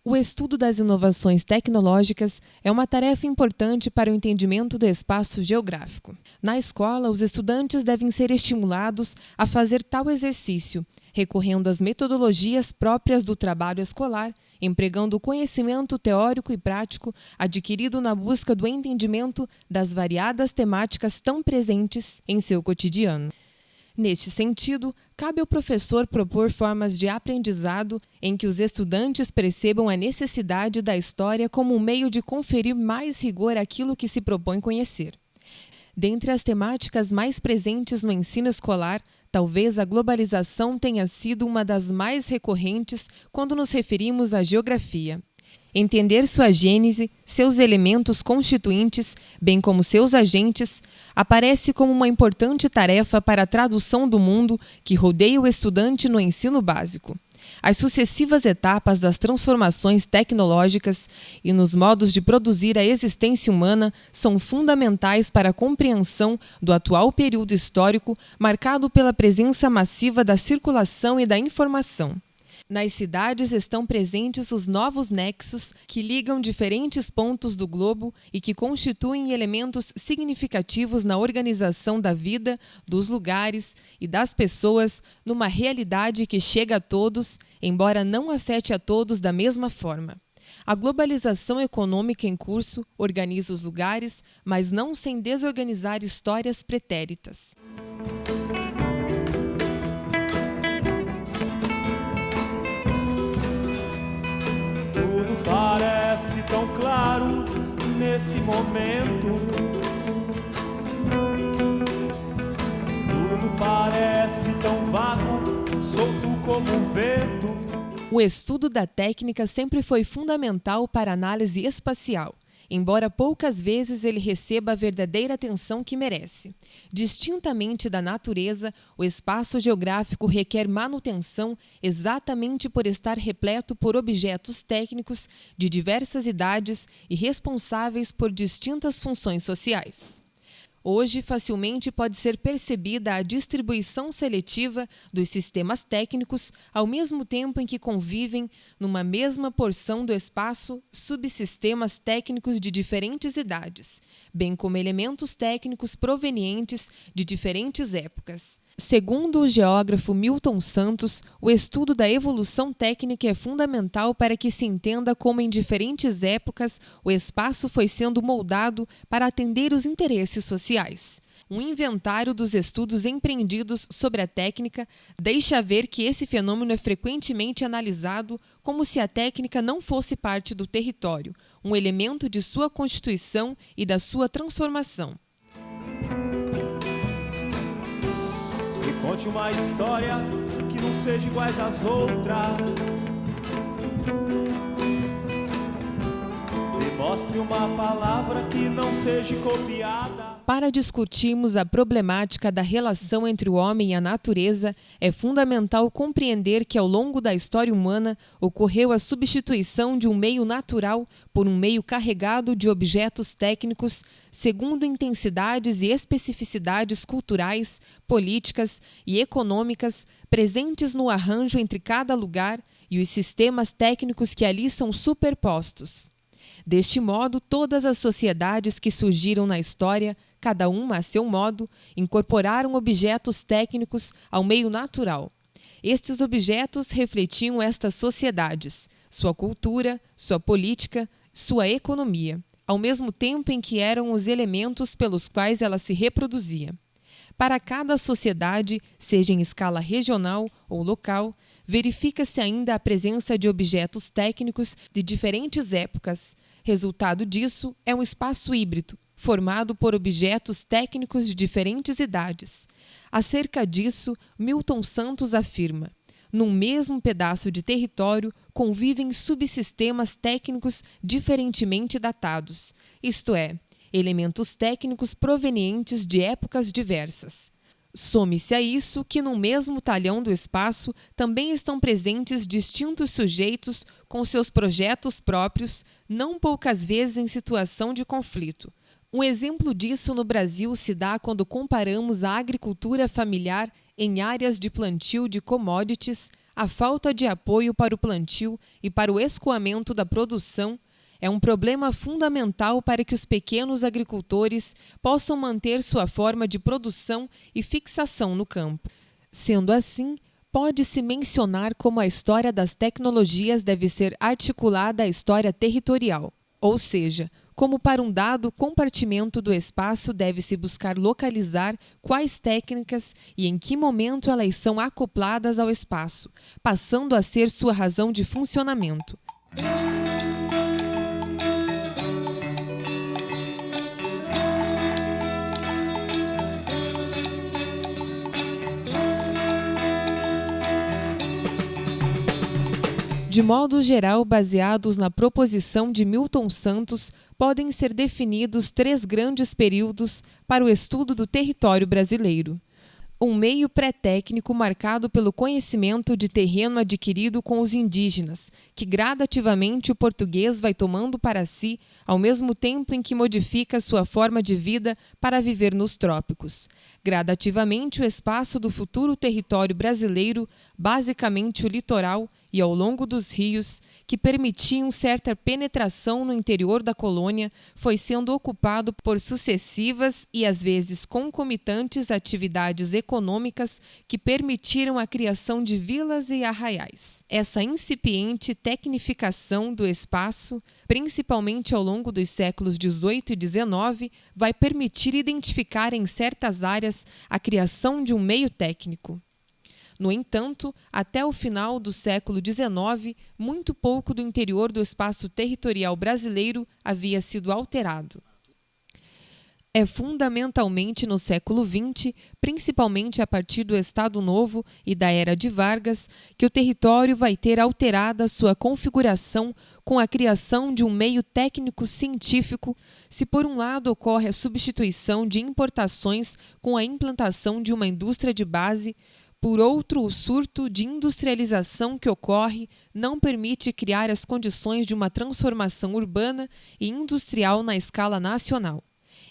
O estudo das inovações tecnológicas é uma tarefa importante para o entendimento do espaço geográfico. Na escola, os estudantes devem ser estimulados a fazer tal exercício, recorrendo às metodologias próprias do trabalho escolar, empregando o conhecimento teórico e prático adquirido na busca do entendimento das variadas temáticas tão presentes em seu cotidiano. Neste sentido, cabe ao professor propor formas de aprendizado em que os estudantes percebam a necessidade da história como um meio de conferir mais rigor àquilo que se propõe conhecer. Dentre as temáticas mais presentes no ensino escolar, talvez a globalização tenha sido uma das mais recorrentes quando nos referimos à geografia. Entender sua gênese, seus elementos constituintes, bem como seus agentes, aparece como uma importante tarefa para a tradução do mundo que rodeia o estudante no ensino básico. As sucessivas etapas das transformações tecnológicas e nos modos de produzir a existência humana são fundamentais para a compreensão do atual período histórico marcado pela presença massiva da circulação e da informação. Nas cidades estão presentes os novos nexos que ligam diferentes pontos do globo e que constituem elementos significativos na organização da vida, dos lugares e das pessoas numa realidade que chega a todos, embora não afete a todos da mesma forma. A globalização econômica em curso organiza os lugares, mas não sem desorganizar histórias pretéritas. Parece tão claro nesse momento. Tudo parece tão vago, solto como um vento. O estudo da técnica sempre foi fundamental para a análise espacial, embora poucas vezes ele receba a verdadeira atenção que merece. Distintamente da natureza, o espaço geográfico requer manutenção exatamente por estar repleto por objetos técnicos de diversas idades e responsáveis por distintas funções sociais. Hoje, facilmente pode ser percebida a distribuição seletiva dos sistemas técnicos, ao mesmo tempo em que convivem, numa mesma porção do espaço, subsistemas técnicos de diferentes idades, bem como elementos técnicos provenientes de diferentes épocas. Segundo o geógrafo Milton Santos, o estudo da evolução técnica é fundamental para que se entenda como em diferentes épocas o espaço foi sendo moldado para atender os interesses sociais. Um inventário dos estudos empreendidos sobre a técnica deixa ver que esse fenômeno é frequentemente analisado como se a técnica não fosse parte do território, um elemento de sua constituição e da sua transformação. Conte uma história que não seja igual às outras. Demonstre uma palavra que não seja copiada. Para discutirmos a problemática da relação entre o homem e a natureza, é fundamental compreender que ao longo da história humana ocorreu a substituição de um meio natural por um meio carregado de objetos técnicos, segundo intensidades e especificidades culturais, políticas e econômicas presentes no arranjo entre cada lugar e os sistemas técnicos que ali são superpostos. Deste modo, todas as sociedades que surgiram na história, cada uma a seu modo, incorporaram objetos técnicos ao meio natural. Estes objetos refletiam estas sociedades, sua cultura, sua política, sua economia, ao mesmo tempo em que eram os elementos pelos quais ela se reproduzia. Para cada sociedade, seja em escala regional ou local, verifica-se ainda a presença de objetos técnicos de diferentes épocas. Resultado disso é um espaço híbrido, formado por objetos técnicos de diferentes idades. Acerca disso, Milton Santos afirma: num mesmo pedaço de território convivem subsistemas técnicos diferentemente datados, isto é, elementos técnicos provenientes de épocas diversas. Some-se a isso que no mesmo talhão do espaço também estão presentes distintos sujeitos com seus projetos próprios, não poucas vezes em situação de conflito. Um exemplo disso no Brasil se dá quando comparamos a agricultura familiar em áreas de plantio de commodities a falta de apoio para o plantio e para o escoamento da produção é um problema fundamental para que os pequenos agricultores possam manter sua forma de produção e fixação no campo. Sendo assim, pode-se mencionar como a história das tecnologias deve ser articulada à história territorial, ou seja, como para um dado compartimento do espaço deve-se buscar localizar quais técnicas e em que momento elas são acopladas ao espaço, passando a ser sua razão de funcionamento. De modo geral, baseados na proposição de Milton Santos, podem ser definidos 3 grandes períodos para o estudo do território brasileiro. Um meio pré-técnico marcado pelo conhecimento de terreno adquirido com os indígenas, que gradativamente o português vai tomando para si, ao mesmo tempo em que modifica sua forma de vida para viver nos trópicos. Gradativamente o espaço do futuro território brasileiro, basicamente o litoral, e ao longo dos rios, que permitiam certa penetração no interior da colônia, foi sendo ocupado por sucessivas e às vezes concomitantes atividades econômicas que permitiram a criação de vilas e arraiais. Essa incipiente tecnificação do espaço, principalmente ao longo dos séculos XVIII e XIX, vai permitir identificar em certas áreas a criação de um meio técnico. No entanto, até o final do século XIX, muito pouco do interior do espaço territorial brasileiro havia sido alterado. É fundamentalmente no século XX, principalmente a partir do Estado Novo e da Era de Vargas, que o território vai ter alterada sua configuração com a criação de um meio técnico-científico, se por um lado ocorre a substituição de importações com a implantação de uma indústria de base, por outro, o surto de industrialização que ocorre não permite criar as condições de uma transformação urbana e industrial na escala nacional.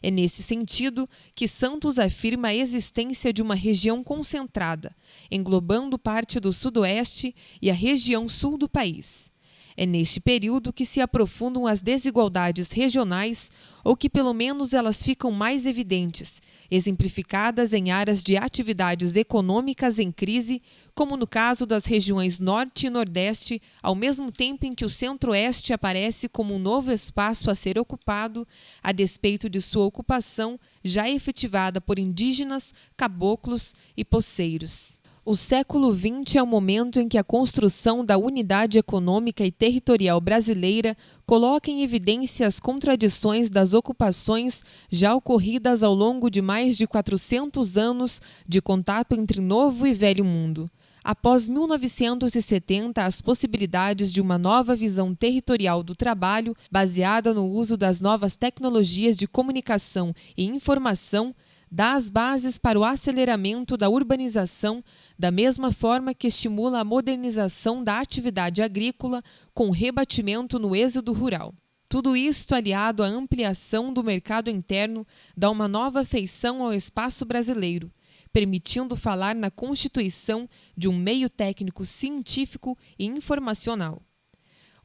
É nesse sentido que Santos afirma a existência de uma região concentrada, englobando parte do sudoeste e a região sul do país. É neste período que se aprofundam as desigualdades regionais, ou que pelo menos elas ficam mais evidentes, exemplificadas em áreas de atividades econômicas em crise, como no caso das regiões Norte e Nordeste, ao mesmo tempo em que o Centro-Oeste aparece como um novo espaço a ser ocupado, a despeito de sua ocupação já efetivada por indígenas, caboclos e poceiros. O século XX é o momento em que a construção da unidade econômica e territorial brasileira coloca em evidência as contradições das ocupações já ocorridas ao longo de mais de 400 anos de contato entre Novo e Velho Mundo. Após 1970, as possibilidades de uma nova visão territorial do trabalho, baseada no uso das novas tecnologias de comunicação e informação, dá as bases para o aceleramento da urbanização, da mesma forma que estimula a modernização da atividade agrícola com rebatimento no êxodo rural. Tudo isto, aliado à ampliação do mercado interno, dá uma nova feição ao espaço brasileiro, permitindo falar na constituição de um meio técnico científico e informacional.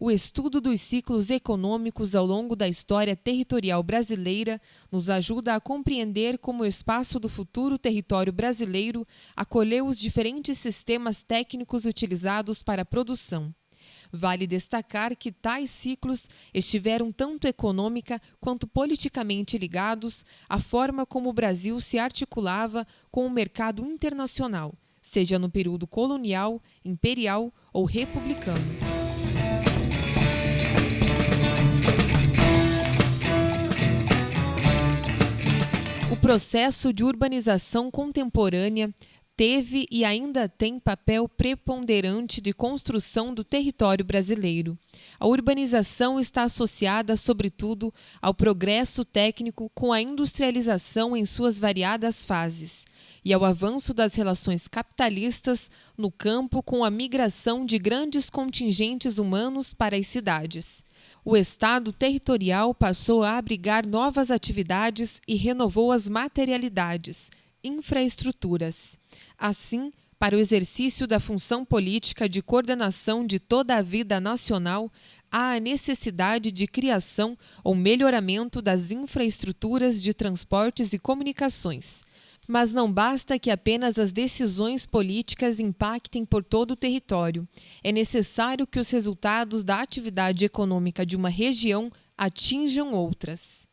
O estudo dos ciclos econômicos ao longo da história territorial brasileira nos ajuda a compreender como o espaço do futuro território brasileiro acolheu os diferentes sistemas técnicos utilizados para a produção. Vale destacar que tais ciclos estiveram tanto econômica quanto politicamente ligados à forma como o Brasil se articulava com o mercado internacional, seja no período colonial, imperial ou republicano. O processo de urbanização contemporânea teve e ainda tem papel preponderante de construção do território brasileiro. A urbanização está associada, sobretudo, ao progresso técnico com a industrialização em suas variadas fases e ao avanço das relações capitalistas no campo com a migração de grandes contingentes humanos para as cidades. O Estado territorial passou a abrigar novas atividades e renovou as materialidades, infraestruturas. Assim, para o exercício da função política de coordenação de toda a vida nacional, há a necessidade de criação ou melhoramento das infraestruturas de transportes e comunicações. Mas não basta que apenas as decisões políticas impactem por todo o território. É necessário que os resultados da atividade econômica de uma região atinjam outras.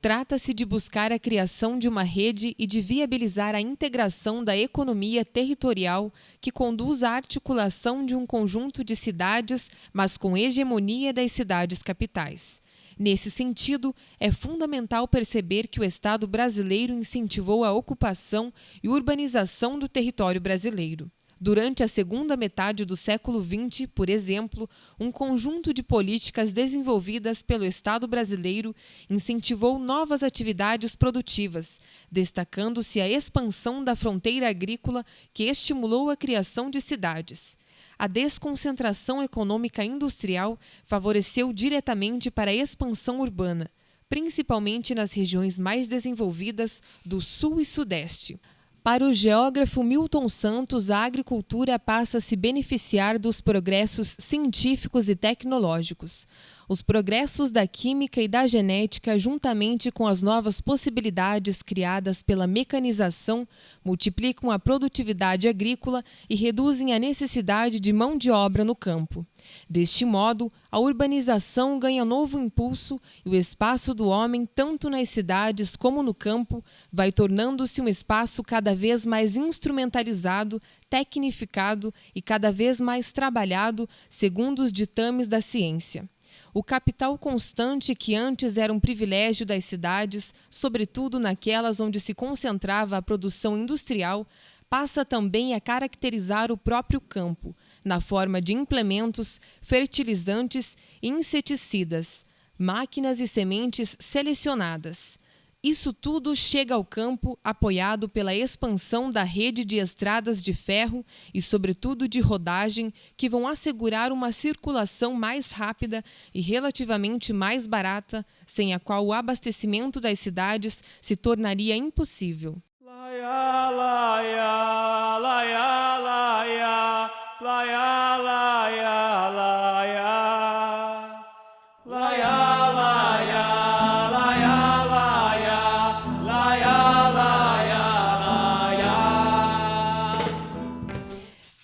Trata-se de buscar a criação de uma rede e de viabilizar a integração da economia territorial que conduz à articulação de um conjunto de cidades, mas com hegemonia das cidades capitais. Nesse sentido, é fundamental perceber que o Estado brasileiro incentivou a ocupação e urbanização do território brasileiro. Durante a segunda metade do século XX, por exemplo, um conjunto de políticas desenvolvidas pelo Estado brasileiro incentivou novas atividades produtivas, destacando-se a expansão da fronteira agrícola que estimulou a criação de cidades. A desconcentração econômica industrial favoreceu diretamente para a expansão urbana, principalmente nas regiões mais desenvolvidas do Sul e Sudeste. Para o geógrafo Milton Santos, a agricultura passa a se beneficiar dos progressos científicos e tecnológicos. Os progressos da química e da genética, juntamente com as novas possibilidades criadas pela mecanização, multiplicam a produtividade agrícola e reduzem a necessidade de mão de obra no campo. Deste modo, a urbanização ganha novo impulso e o espaço do homem, tanto nas cidades como no campo, vai tornando-se um espaço cada vez mais instrumentalizado, tecnificado e cada vez mais trabalhado segundo os ditames da ciência. O capital constante, que antes era um privilégio das cidades, sobretudo naquelas onde se concentrava a produção industrial, passa também a caracterizar o próprio campo, na forma de implementos, fertilizantes e inseticidas, máquinas e sementes selecionadas. Isso tudo chega ao campo apoiado pela expansão da rede de estradas de ferro e, sobretudo, de rodagem, que vão assegurar uma circulação mais rápida e relativamente mais barata, sem a qual o abastecimento das cidades se tornaria impossível. Laia, laia, laia, laia, laia, laia, laia, laia, laia.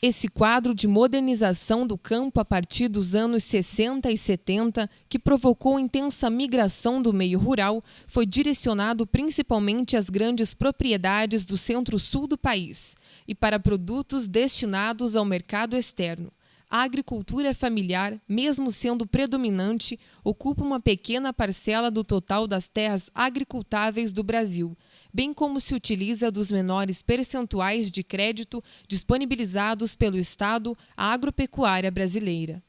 Esse quadro de modernização do campo a partir dos anos 60 e 70, que provocou intensa migração do meio rural, foi direcionado principalmente às grandes propriedades do centro-sul do país e para produtos destinados ao mercado externo. A agricultura familiar, mesmo sendo predominante, ocupa uma pequena parcela do total das terras agricultáveis do Brasil, bem como se utiliza dos menores percentuais de crédito disponibilizados pelo Estado à agropecuária brasileira.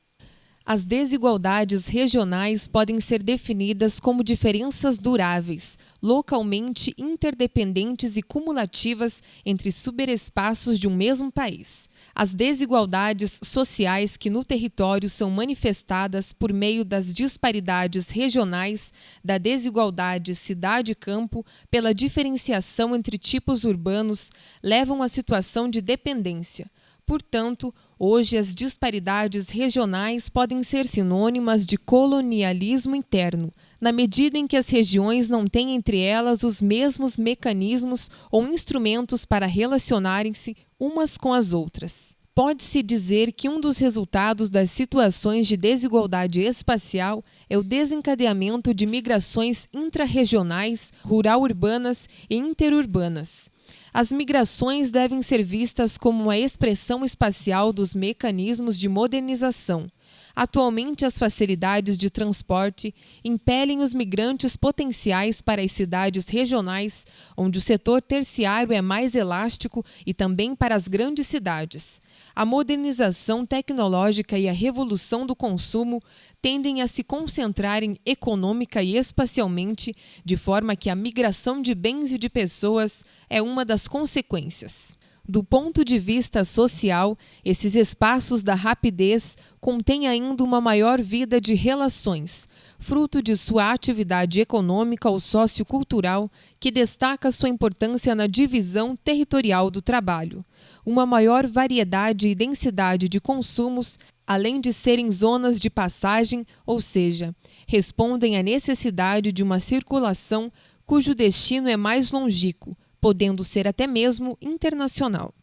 As desigualdades regionais podem ser definidas como diferenças duráveis, localmente interdependentes e cumulativas entre superespaços de um mesmo país. As desigualdades sociais que no território são manifestadas por meio das disparidades regionais, da desigualdade cidade-campo, pela diferenciação entre tipos urbanos, levam à situação de dependência. Portanto, hoje as disparidades regionais podem ser sinônimas de colonialismo interno, na medida em que as regiões não têm entre elas os mesmos mecanismos ou instrumentos para relacionarem-se umas com as outras. Pode-se dizer que um dos resultados das situações de desigualdade espacial é o desencadeamento de migrações intrarregionais, rural-urbanas e interurbanas. As migrações devem ser vistas como uma expressão espacial dos mecanismos de modernização. Atualmente, as facilidades de transporte impelem os migrantes potenciais para as cidades regionais, onde o setor terciário é mais elástico, e também para as grandes cidades. A modernização tecnológica e a revolução do consumo tendem a se concentrarem econômica e espacialmente, de forma que a migração de bens e de pessoas é uma das consequências. Do ponto de vista social, esses espaços da rapidez contêm ainda uma maior vida de relações, fruto de sua atividade econômica ou sociocultural, que destaca sua importância na divisão territorial do trabalho. uma maior variedade e densidade de consumos, além de serem zonas de passagem, ou seja, respondem à necessidade de uma circulação cujo destino é mais longínquo, podendo ser até mesmo internacional.